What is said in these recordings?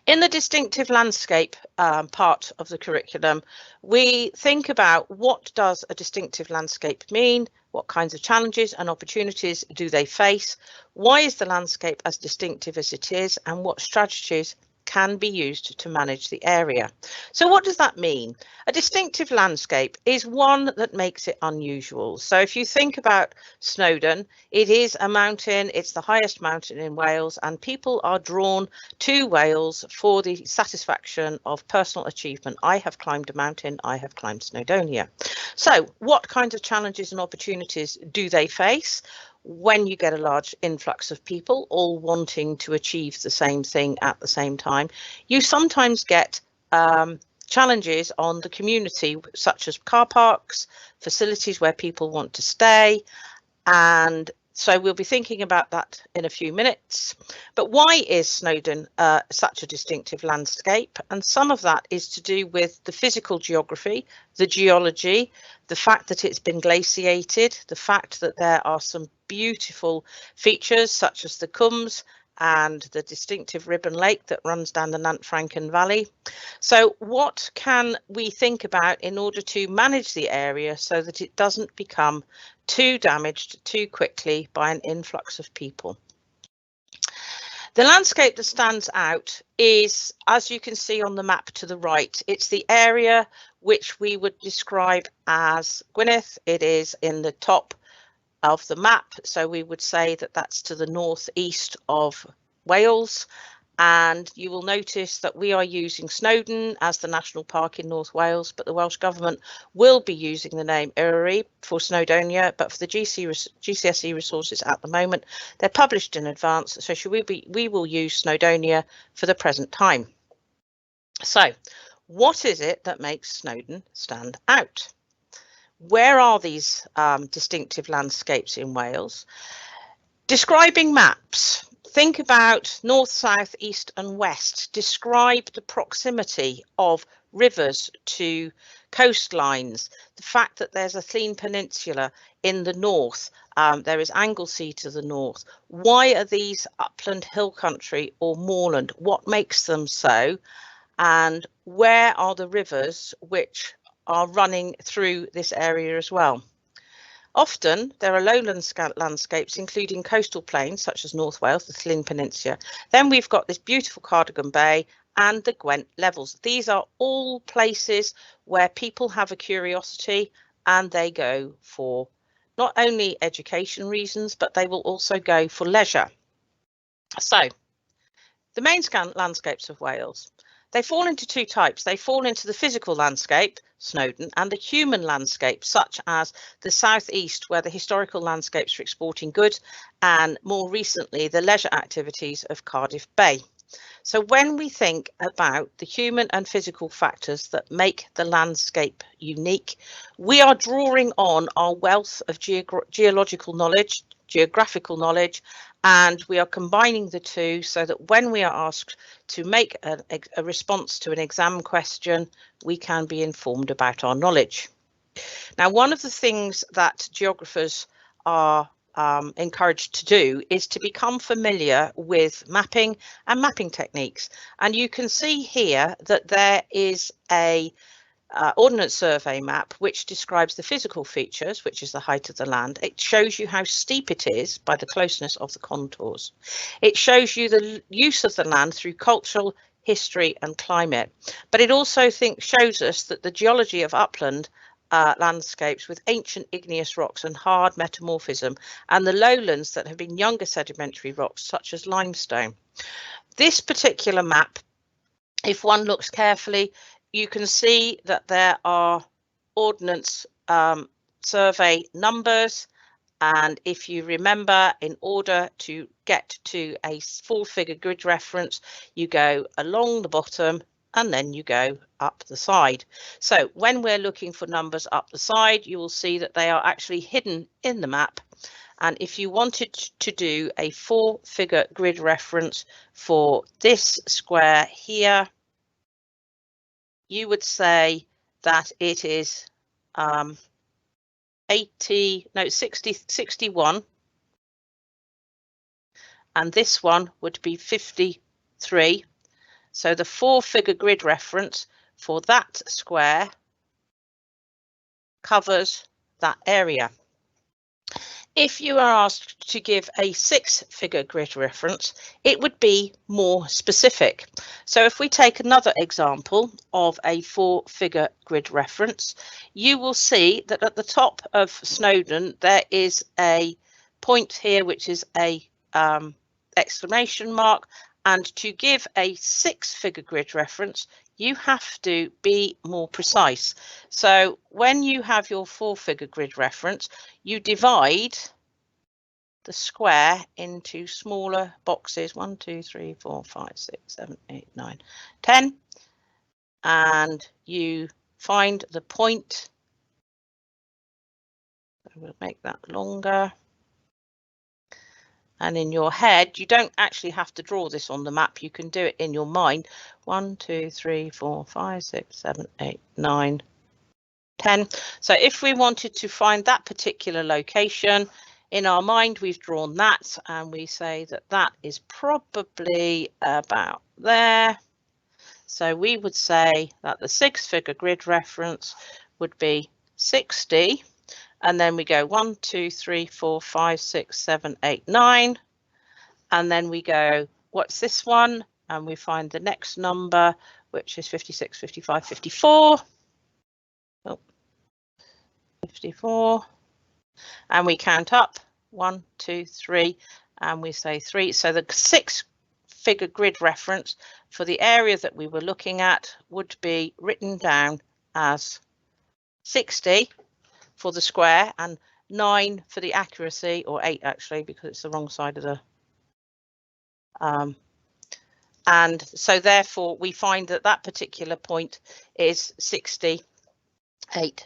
In the distinctive landscape part of the curriculum, we think about what does a distinctive landscape mean, what kinds of challenges and opportunities do they face, why is the landscape as distinctive as it is, and what strategies can be used to manage the area. So what does that mean? A distinctive landscape is one that makes it unusual. So if you think about Snowdon, it is a mountain, it's the highest mountain in Wales, and people are drawn to Wales for the satisfaction of personal achievement. I have climbed a mountain, I have climbed Snowdonia. So what kinds of challenges and opportunities do they face? When you get a large influx of people all wanting to achieve the same thing at the same time, you sometimes get challenges on the community, such as car parks, facilities where people want to stay, and so we'll be thinking about that in a few minutes. But why is Snowdon such a distinctive landscape? And some of that is to do with the physical geography, the geology, the fact that it's been glaciated, the fact that there are some beautiful features such as the Cwms and the distinctive Ribbon Lake that runs down the Nant Franken Valley. So what can we think about in order to manage the area so that it doesn't become too damaged too quickly by an influx of people? The landscape that stands out is, as you can see on the map to the right, it's the area which we would describe as Gwynedd. It is in the top of the map, so we would say that that's to the northeast of Wales, and you will notice that we are using Snowdon as the national park in North Wales, but the Welsh Government will be using the name Eryri for Snowdonia, but for the GCSE resources at the moment, they're published in advance, so we will use Snowdonia for the present time. So what is it that makes Snowdon stand out? Where are these distinctive landscapes in Wales? Describing maps. Think about north, south, east and west. Describe the proximity of rivers to coastlines. The fact that there's a Llŷn Peninsula in the north. There is Anglesey to the north. Why are these upland hill country or moorland? What makes them so? And where are the rivers which are running through this area as well? Often there are lowland landscapes, including coastal plains such as North Wales, the Llŷn Peninsula. Then we've got this beautiful Cardigan Bay and the Gwent levels. These are all places where people have a curiosity and they go for not only education reasons, but they will also go for leisure. So the main landscapes of Wales. They fall into two types. They fall into the physical landscape, Snowdon, and the human landscape, such as the southeast, where the historical landscapes for exporting goods, and more recently, the leisure activities of Cardiff Bay. So when we think about the human and physical factors that make the landscape unique, we are drawing on our wealth of geological knowledge, geographical knowledge, and we are combining the two so that when we are asked to make a response to an exam question, we can be informed about our knowledge. Now, one of the things that geographers are encouraged to do is to become familiar with mapping and mapping techniques. And you can see here that there is a Ordnance Survey map which describes the physical features, which is the height of the land. It shows you how steep it is by the closeness of the contours. It shows you the use of the land through cultural, history and climate. But it also shows us that the geology of upland landscapes with ancient igneous rocks and hard metamorphism, and the lowlands that have been younger sedimentary rocks such as limestone. This particular map, if one looks carefully, you can see that there are Ordnance Survey numbers, and if you remember, in order to get to a full figure grid reference, you go along the bottom and then you go up the side. So when we're looking for numbers up the side, you will see that they are actually hidden in the map. And if you wanted to do a 4-figure grid reference for this square here, you would say that it is 61, and this one would be 53, So the 4-figure grid reference for that square covers that area. If you are asked to give a 6-figure grid reference, it would be more specific. So if we take another example of a 4-figure grid reference, you will see that at the top of Snowdon there is a point here which is a exclamation mark, and to give a 6-figure grid reference you have to be more precise. So when you have your 4-figure grid reference, you divide the square into smaller boxes, 1, 2, 3, 4, 5, 6, 7, 8, 9, 10, and you find the point. We'll make that longer. And in your head, you don't actually have to draw this on the map. You can do it in your mind. 1, 2, 3, 4, 5, 6, 7, 8, 9, 10. So if we wanted to find that particular location, in our mind, we've drawn that and we say that that is probably about there. So we would say that the 6-figure grid reference would be 60. And then we go 1, 2, 3, 4, 5, 6, 7, 8, 9. And then we go, what's this one? And we find the next number, which is 56, 55, 54. Oh, 54. And we count up 1, 2, 3, and we say 3. So the 6-figure grid reference for the area that we were looking at would be written down as 60 for the square and 9 for the accuracy, or 8 actually, because it's the wrong side of the and so therefore we find that that particular point is 68,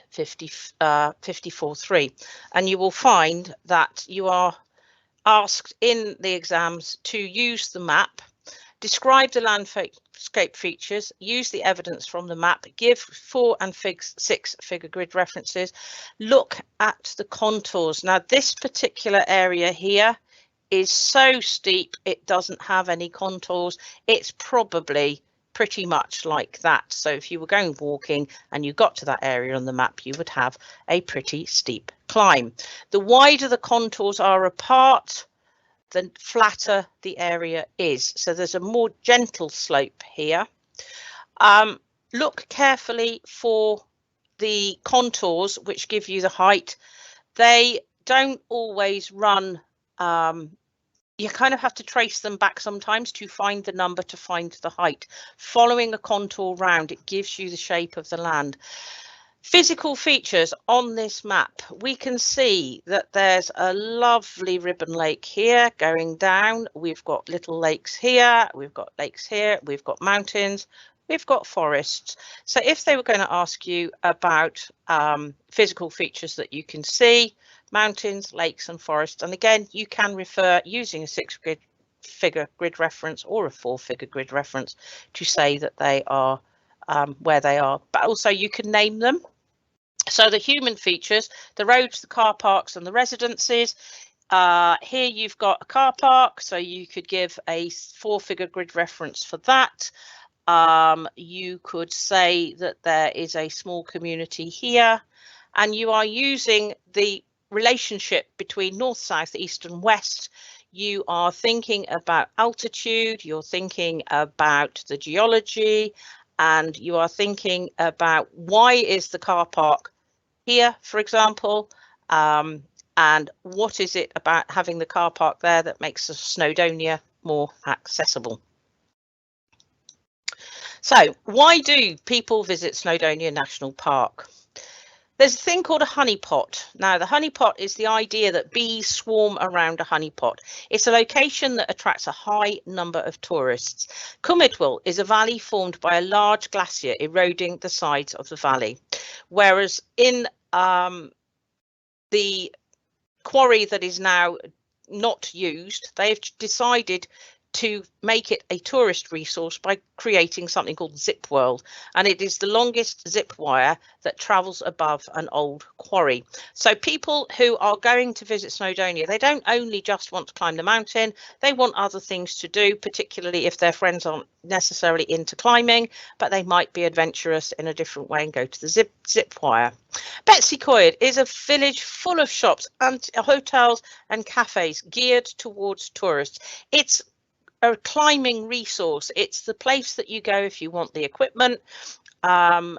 54, 3, and you will find that you are asked in the exams to use the map, describe the landscape features, use the evidence from the map, give 4- and 6-figure grid references, look at the contours. Now this particular area here is so steep it doesn't have any contours. It's probably pretty much like that. So if you were going walking and you got to that area on the map, you would have a pretty steep climb. The wider the contours are apart, the flatter the area is. So there's a more gentle slope here. Look carefully for the contours which give you the height. They don't always run, you kind of have to trace them back sometimes to find the number, to find the height. Following a contour round, it gives you the shape of the land. Physical features on this map, we can see that there's a lovely ribbon lake here going down. We've got little lakes here, we've got lakes here, we've got mountains, we've got forests. So if they were going to ask you about physical features that you can see, mountains, lakes and forests, and again you can refer using a 6-figure grid reference or a 4-figure grid reference to say that they are where they are, but also you can name them. So the human features, the roads, the car parks and the residences. Here you've got a car park, so you could give a 4-figure grid reference for that. You could say that there is a small community here, and you are using the relationship between north, south, east and west. You are thinking about altitude, you're thinking about the geology, and you are thinking about why is the car park here, for example, and what is it about having the car park there that makes Snowdonia more accessible. So why do people visit Snowdonia National Park? There's a thing called a honeypot. Now, the honeypot is the idea that bees swarm around a honeypot. It's a location that attracts a high number of tourists. Cumidwell is a valley formed by a large glacier eroding the sides of the valley, whereas in the quarry that is now not used, they've decided to make it a tourist resource by creating something called Zip World, and it is the longest zip wire that travels above an old quarry. So people who are going to visit Snowdonia, they don't only just want to climb the mountain, they want other things to do, particularly if their friends aren't necessarily into climbing, but they might be adventurous in a different way and go to the zip wire. Betsy Coed is a village full of shops and hotels and cafes geared towards tourists. It's a climbing resource. It's the place that you go if you want the equipment, and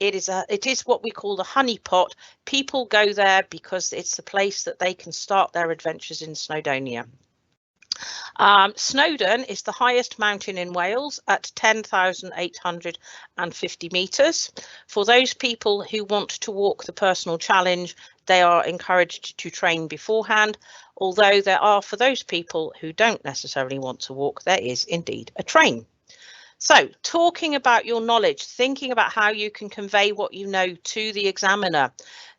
it is what we call the honeypot. People go there because it's the place that they can start their adventures in Snowdonia. Snowdon is the highest mountain in Wales at 10,850 metres. For those people who want to walk the personal challenge, they are encouraged to train beforehand, although there are, for those people who don't necessarily want to walk, there is indeed a train. So talking about your knowledge, thinking about how you can convey what you know to the examiner.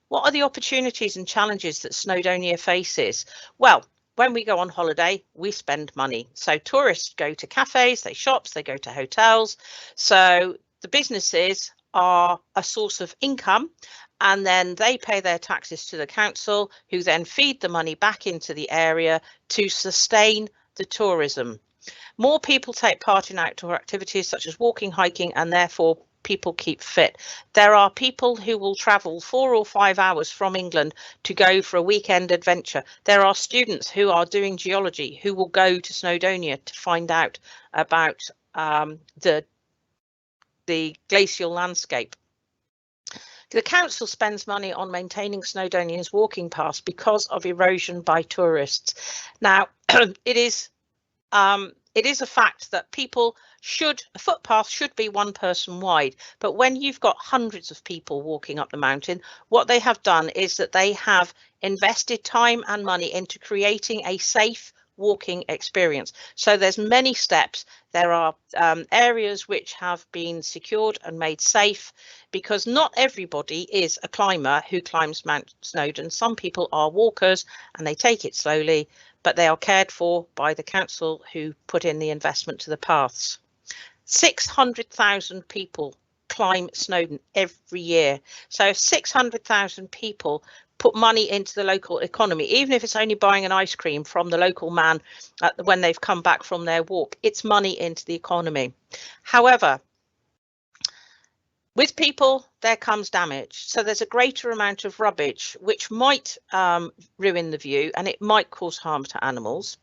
What are the opportunities and challenges that Snowdonia faces? Well, when we go on holiday, we spend money. So tourists go to cafes, they shop, they go to hotels. So the businesses are a source of income, and then they pay their taxes to the council, who then feed the money back into the area to sustain the tourism. More people take part in outdoor activities such as walking, hiking, and therefore people keep fit. There are people who will travel 4 or 5 hours from England to go for a weekend adventure. There are students who are doing geology who will go to Snowdonia to find out about the glacial landscape. The council spends money on maintaining Snowdonia's walking paths because of erosion by tourists. Now, it is a fact that a footpath should be one person wide, but when you've got hundreds of people walking up the mountain, what they have done is that they have invested time and money into creating a safe walking experience. So there's many steps. There are areas which have been secured and made safe, because not everybody is a climber who climbs Mount Snowdon. Some people are walkers and they take it slowly, but they are cared for by the council who put in the investment to the paths. 600,000 people climb Snowdon every year. So 600,000 people put money into the local economy, even if it's only buying an ice cream from the local man when they've come back from their walk. It's money into the economy. However, with people, there comes damage. So there's a greater amount of rubbish, which might ruin the view, and it might cause harm to animals.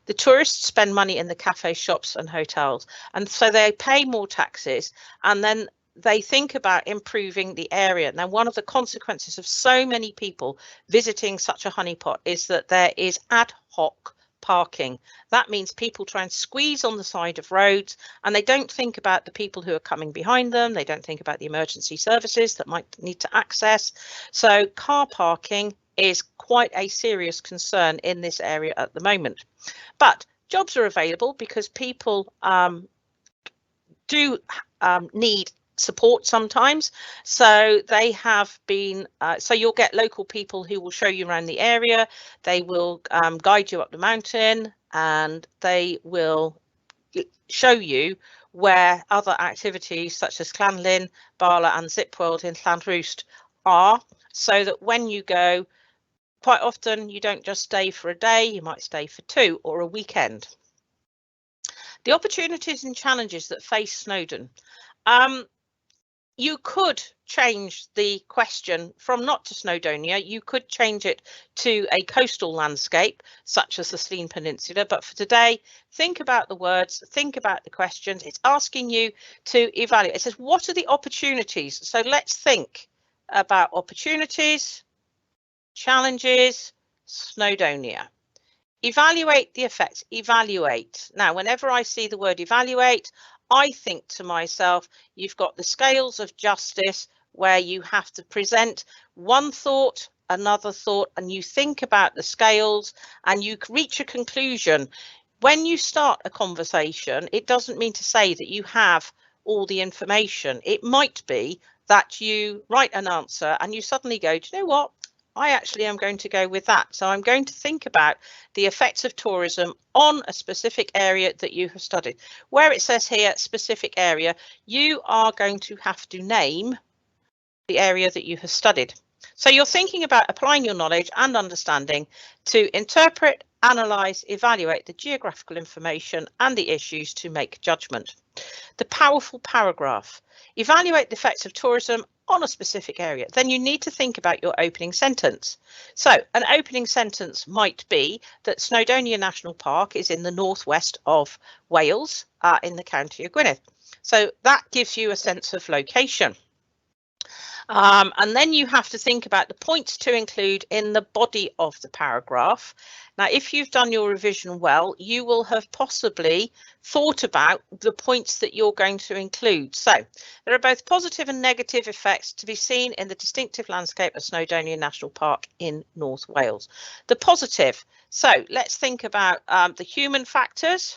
The tourists spend money in the cafe, shops and hotels, and so they pay more taxes, and then they think about improving the area. Now, one of the consequences of so many people visiting such a honeypot is that there is ad hoc parking. That means people try and squeeze on the side of roads, and they don't think about the people who are coming behind them. They don't think about the emergency services that might need to access. So car parking is quite a serious concern in this area at the moment. But jobs are available because people do need support sometimes. So they have been, so you'll get local people who will show you around the area. They will guide you up the mountain, and they will show you where other activities such as Llanlyn, Bala and Zip World in Llanrwst are, so that when you go, quite often you don't just stay for a day, you might stay for 2 or a weekend. The opportunities and challenges that face Snowdon. You could change the question from not to Snowdonia. You could change it to a coastal landscape such as the Slien Peninsula. But for today, think about the words, think about the questions. It's asking you to evaluate. It says, what are the opportunities? So let's think about opportunities, challenges, Snowdonia. Evaluate the effects. Evaluate. Now, whenever I see the word evaluate, I think to myself, you've got the scales of justice where you have to present one thought, another thought, and you think about the scales and you reach a conclusion. When you start a conversation, it doesn't mean to say that you have all the information. It might be that you write an answer and you suddenly go, do you know what? I actually am going to go with that. So I'm going to think about the effects of tourism on a specific area that you have studied. Where it says here, specific area, you are going to have to name the area that you have studied. So you're thinking about applying your knowledge and understanding to interpret, analyse, evaluate the geographical information and the issues to make judgment. The powerful paragraph. Evaluate the effects of tourism on a specific area. Then you need to think about your opening sentence. So an opening sentence might be that Snowdonia National Park is in the northwest of Wales, in the county of Gwynedd. So that gives you a sense of location. And then you have to think about the points to include in the body of the paragraph. Now, if you've done your revision well, you will have possibly thought about the points that you're going to include. So there are both positive and negative effects to be seen in the distinctive landscape of Snowdonia National Park in North Wales. The positive. So let's think about the human factors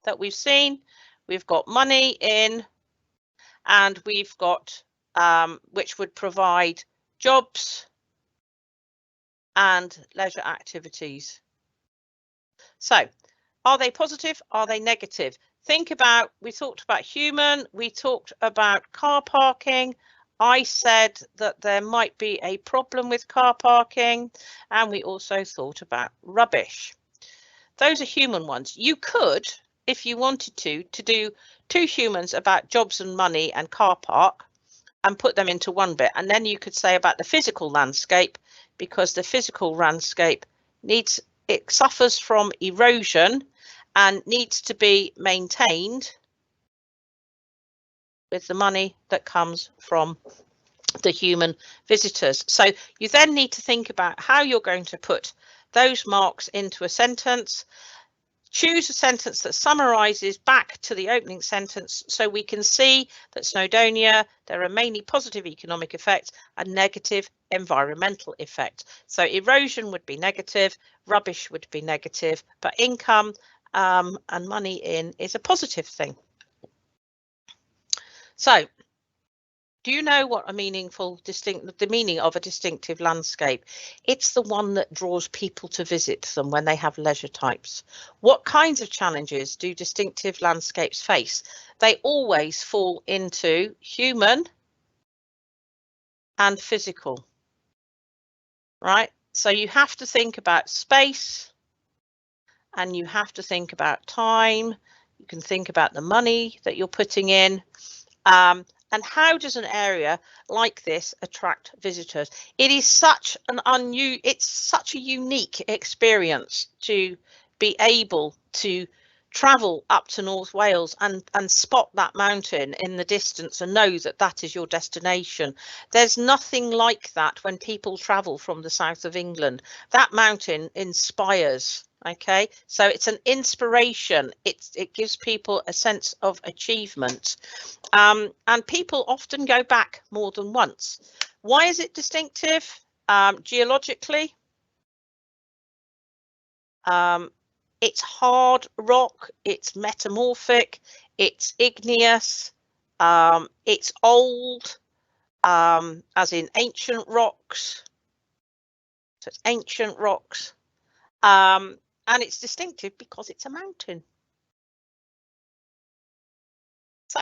that we've seen. We've got money in, and we've got which would provide jobs and leisure activities. So are they positive? Are they negative? Think about, we talked about human, we talked about car parking. I said that there might be a problem with car parking, and we also thought about rubbish. Those are human ones. You could, if you wanted to do two humans about jobs and money and car park, and put them into one bit. And then you could say about the physical landscape, because the physical landscape it suffers from erosion and needs to be maintained with the money that comes from the human visitors. So you then need to think about how you're going to put those marks into a sentence. Choose a sentence that summarises back to the opening sentence, so we can see that Snowdonia, there are mainly positive economic effects and negative environmental effects. So erosion would be negative, rubbish would be negative, but income and money in is a positive thing. So do you know what the meaning of a distinctive landscape? It's the one that draws people to visit them when they have leisure types. What kinds of challenges do distinctive landscapes face? They always fall into human and physical, right? So you have to think about space, and you have to think about time. You can think about the money that you're putting in. And how does an area like this attract visitors? It is such a unique experience to be able to travel up to North Wales and spot that mountain in the distance and know that that is your destination. There's nothing like that when people travel from the south of England. That mountain inspires. Okay, so it's an inspiration. It gives people a sense of achievement, and people often go back more than once. Why is it distinctive? Geologically, it's hard rock, it's metamorphic, it's igneous, it's old, as in ancient rocks. So it's ancient rocks. And it's distinctive because it's a mountain. So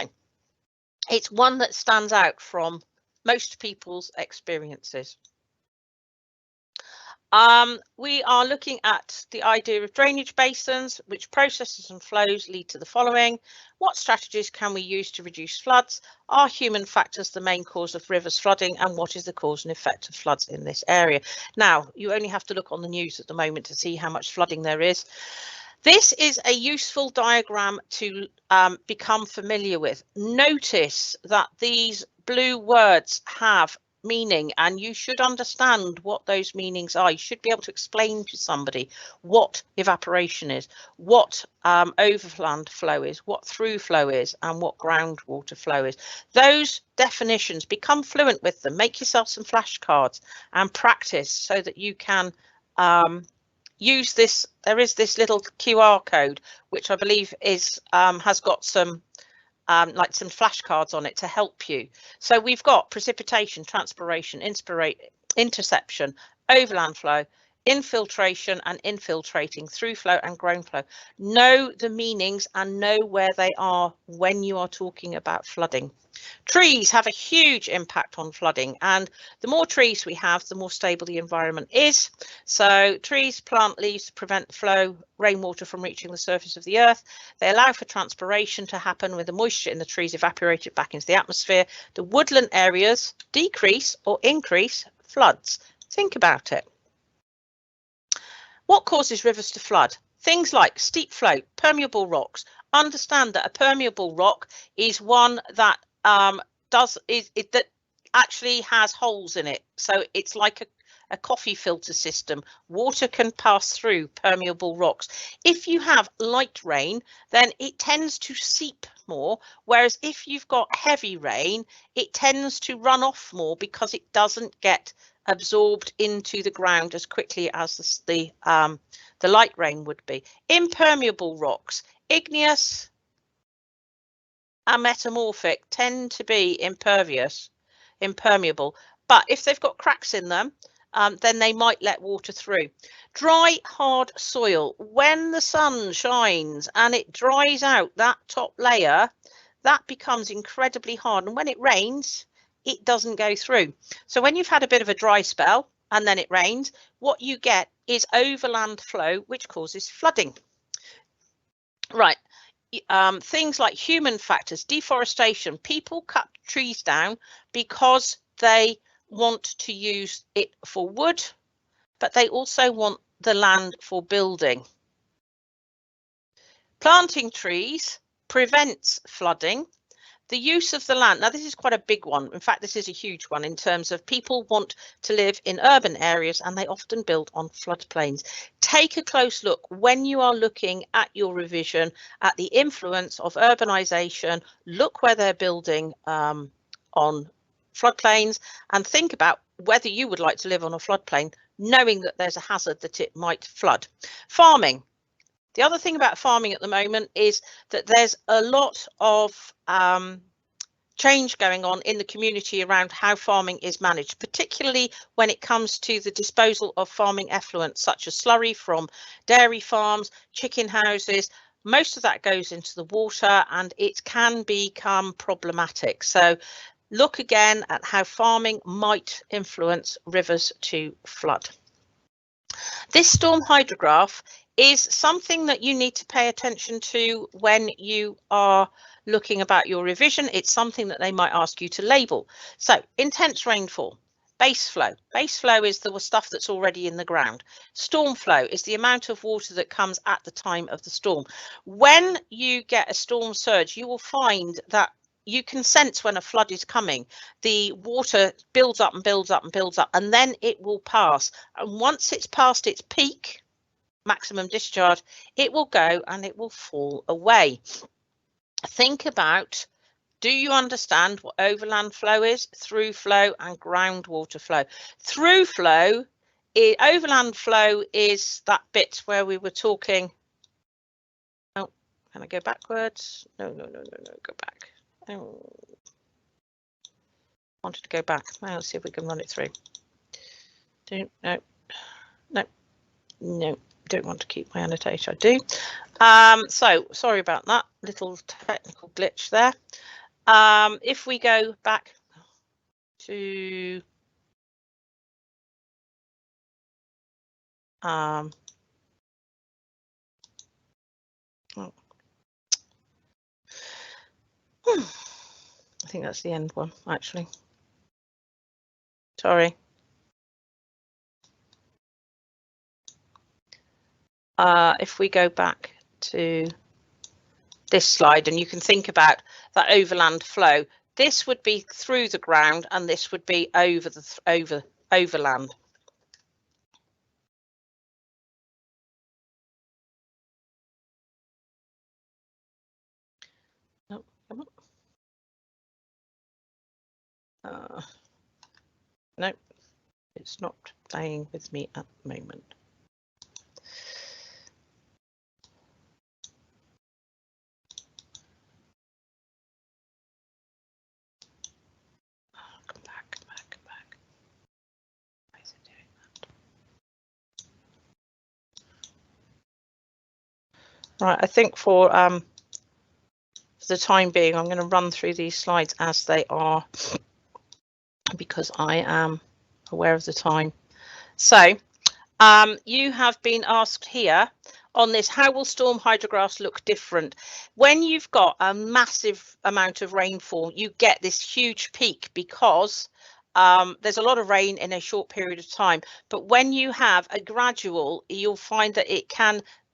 it's one that stands out from most people's experiences. We are looking at the idea of drainage basins, which processes and flows lead to the following. What strategies can we use to reduce floods? Are human factors the main cause of rivers flooding, and what is the cause and effect of floods in this area? Now, you only have to look on the news at the moment to see how much flooding there is. This is a useful diagram to become familiar with. Notice that these blue words have meaning, and you should understand what those meanings are. You should be able to explain to somebody what evaporation is, what overland flow is, what through flow is, and what groundwater flow is. Those definitions, become fluent with them. Make yourself some flashcards and practice so that you can use this. There is this little QR code, which I believe is has got some like some flashcards on it to help you. So we've got precipitation, transpiration, interception, overland flow, infiltration and infiltrating, through flow and ground flow. Know the meanings and know where they are when you are talking about flooding. Trees have a huge impact on flooding, and the more trees we have, the more stable the environment is. So trees plant leaves to prevent the flow, rainwater from reaching the surface of the earth. They allow for transpiration to happen with the moisture in the trees evaporated back into the atmosphere. The woodland areas decrease or increase floods. Think about it. What causes rivers to flood? Things like steep flow, permeable rocks. Understand that a permeable rock is one that that actually has holes in it. So it's like a coffee filter system. Water can pass through permeable rocks. If you have light rain, then it tends to seep more, whereas if you've got heavy rain, it tends to run off more because it doesn't get absorbed into the ground as quickly as the light rain would be. Impermeable rocks, igneous and metamorphic, tend to be impermeable, but if they've got cracks in them, then they might let water through. Dry, hard soil, when the sun shines and it dries out that top layer, that becomes incredibly hard, and when it rains, it doesn't go through. So when you've had a bit of a dry spell and then it rains, what you get is overland flow, which causes flooding. Right. Things like human factors, deforestation. People cut trees down because they want to use it for wood, but they also want the land for building. Planting trees prevents flooding. The use of the land. Now, this is quite a big one. In fact, this is a huge one in terms of people want to live in urban areas and they often build on floodplains. Take a close look when you are looking at your revision at the influence of urbanisation. Look where they're building on floodplains and think about whether you would like to live on a floodplain, knowing that there's a hazard that it might flood. Farming. The other thing about farming at the moment is that there's a lot of change going on in the community around how farming is managed, particularly when it comes to the disposal of farming effluents such as slurry from dairy farms, chicken houses. Most of that goes into the water and it can become problematic. So look again at how farming might influence rivers to flood. This storm hydrograph is something that you need to pay attention to when you are looking about your revision. It's something that they might ask you to label. So intense rainfall, base flow. Base flow is the stuff that's already in the ground. Storm flow is the amount of water that comes at the time of the storm. When you get a storm surge, you will find that you can sense when a flood is coming. The water builds up and builds up and builds up, and then it will pass. And once it's past its peak, maximum discharge, it will go and it will fall away. Think about, do you understand what overland flow is, through flow and groundwater flow? Through flow, overland flow is that bit where we were talking. Oh, can I go backwards? No, go back. Oh, wanted to go back. Now let's see if we can run it through. No, don't want to keep my annotator. I do. So sorry about that little technical glitch there. If we go back to I think that's the end one, actually. Sorry. If we go back to this slide and you can think about that overland flow, this would be through the ground and this would be overland. Oh, come on. No, it's not playing with me at the moment. Come back. Right, I think for the time being, I'm going to run through these slides as they are because I am aware of the time. So you have been asked here on this, how will storm hydrographs look different? When you've got a massive amount of rainfall, you get this huge peak because there's a lot of rain in a short period of time. But when you have a gradual, you'll find that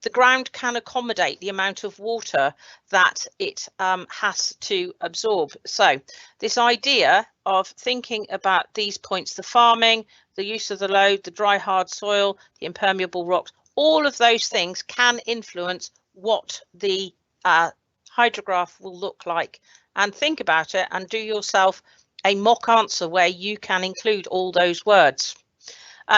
the ground can accommodate the amount of water that it has to absorb. So this idea of thinking about these points, the farming, the use of the load, the dry hard soil, the impermeable rocks, all of those things can influence what the hydrograph will look like. And think about it and do yourself a mock answer where you can include all those words.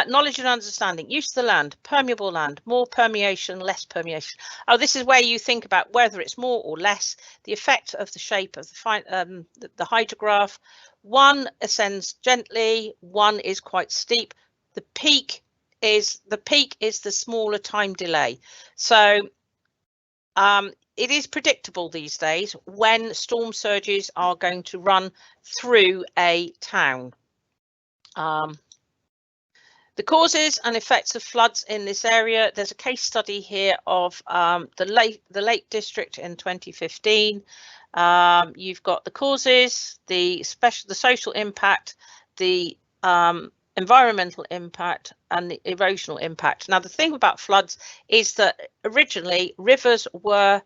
Knowledge and understanding, use of the land, permeable land, more permeation, less permeation. Oh, this is where you think about whether it's more or less, the effect of the shape of the hydrograph. One ascends gently, one is quite steep. The peak is the smaller time delay. So it is predictable these days when storm surges are going to run through a town. The causes and effects of floods in this area. There's a case study here of the Lake District in 2015. You've got the causes, the social impact, the environmental impact, and the erosional impact. Now, the thing about floods is that originally rivers were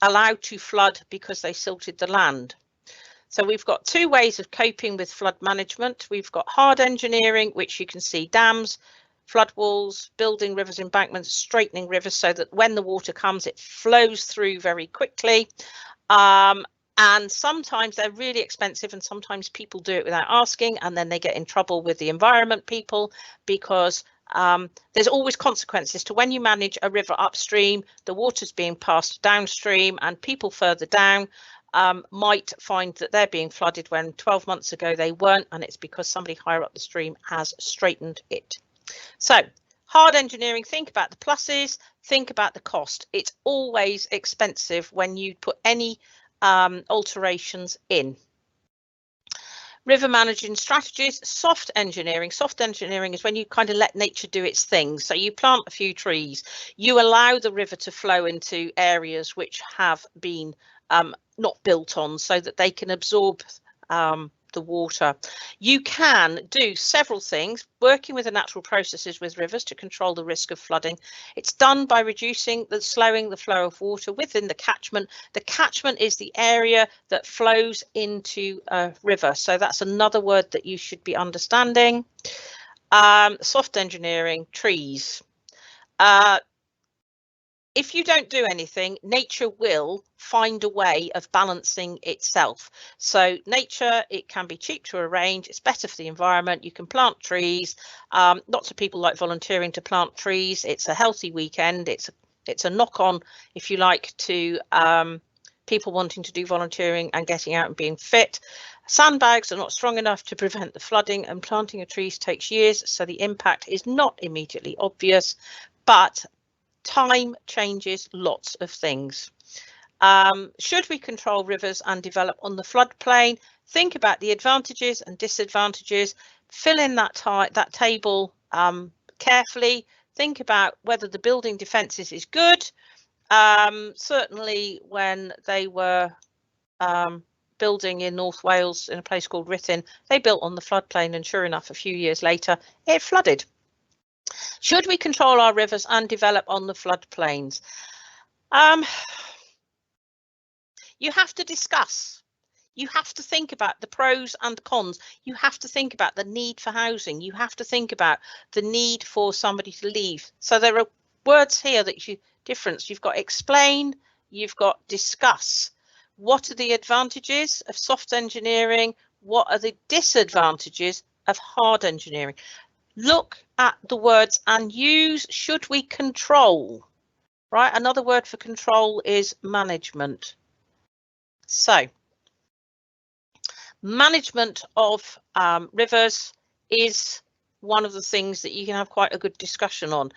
allowed to flood because they silted the land. So we've got two ways of coping with flood management. We've got hard engineering, which you can see dams, flood walls, building rivers embankments, straightening rivers so that when the water comes, it flows through very quickly. And sometimes they're really expensive and sometimes people do it without asking and then they get in trouble with the environment people because there's always consequences to when you manage a river upstream, the water's being passed downstream and people further down might find that they're being flooded when 12 months ago they weren't, and it's because somebody higher up the stream has straightened it. So hard engineering, think about the pluses, think about the cost. It's always expensive when you put any alterations in. River managing strategies, soft engineering. Soft engineering is when you kind of let nature do its thing. So you plant a few trees, you allow the river to flow into areas which have been not built on so that they can absorb the water. You can do several things, working with the natural processes with rivers to control the risk of flooding. It's done by slowing the flow of water within the catchment. The catchment is the area that flows into a river. So that's another word that you should be understanding. Soft engineering, trees. If you don't do anything, nature will find a way of balancing itself. So nature, it can be cheap to arrange. It's better for the environment. You can plant trees. Lots of people like volunteering to plant trees. It's a healthy weekend. It's a knock on, if you like, to people wanting to do volunteering and getting out and being fit. Sandbags are not strong enough to prevent the flooding, and planting of trees takes years. So the impact is not immediately obvious, but time changes lots of things. Should we control rivers and develop on the floodplain? Think about the advantages and disadvantages. Fill in that table carefully. Think about whether the building defences is good. Certainly when they were building in North Wales in a place called Ruthin, they built on the floodplain and sure enough, a few years later, it flooded. Should we control our rivers and develop on the floodplains? You have to discuss. You have to think about the pros and cons. You have to think about the need for housing. You have to think about the need for somebody to leave. So there are words here that difference. You've got explain, you've got discuss. What are the advantages of soft engineering? What are the disadvantages of hard engineering? Look at the words and use should we control, right? Another word for control is management. So management of rivers is one of the things that you can have quite a good discussion on.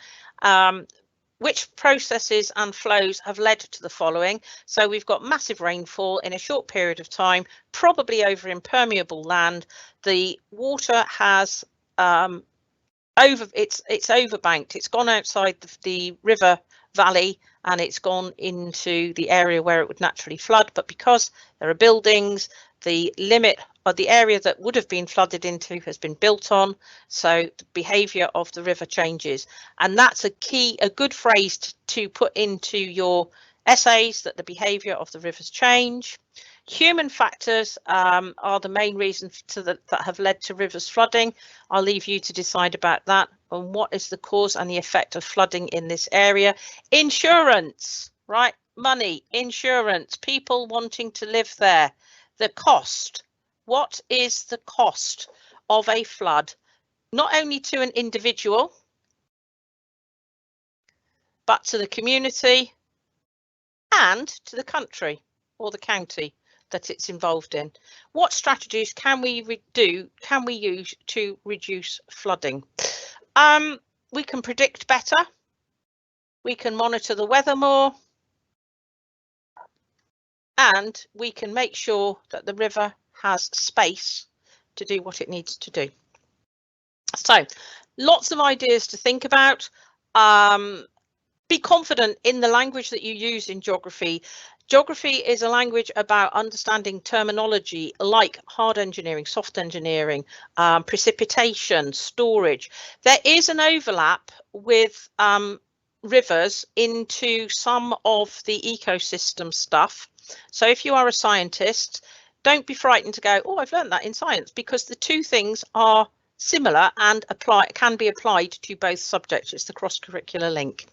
which processes and flows have led to the following? So we've got massive rainfall in a short period of time, probably over impermeable land. The water has it's overbanked. It's gone outside the river valley and it's gone into the area where it would naturally flood. But because there are buildings, the limit or the area that would have been flooded into has been built on. So the behaviour of the river changes. And that's a good phrase to put into your essays, that the behaviour of the rivers change. Human factors are the main reasons that have led to rivers flooding. I'll leave you to decide about that. And what is the cause and the effect of flooding in this area? Insurance, right? Money, insurance, people wanting to live there. The cost. What is the cost of a flood? Not only to an individual, but to the community and to the country or the county that it's involved in. What strategies can we use to reduce flooding? We can predict better. We can monitor the weather more. And we can make sure that the river has space to do what it needs to do. So lots of ideas to think about. Be confident in the language that you use in geography. Geography is a language about understanding terminology like hard engineering, soft engineering, precipitation, storage. There is an overlap with rivers into some of the ecosystem stuff. So if you are a scientist, don't be frightened to go, oh, I've learned that in science, because the two things are similar and can be applied to both subjects. It's the cross-curricular link.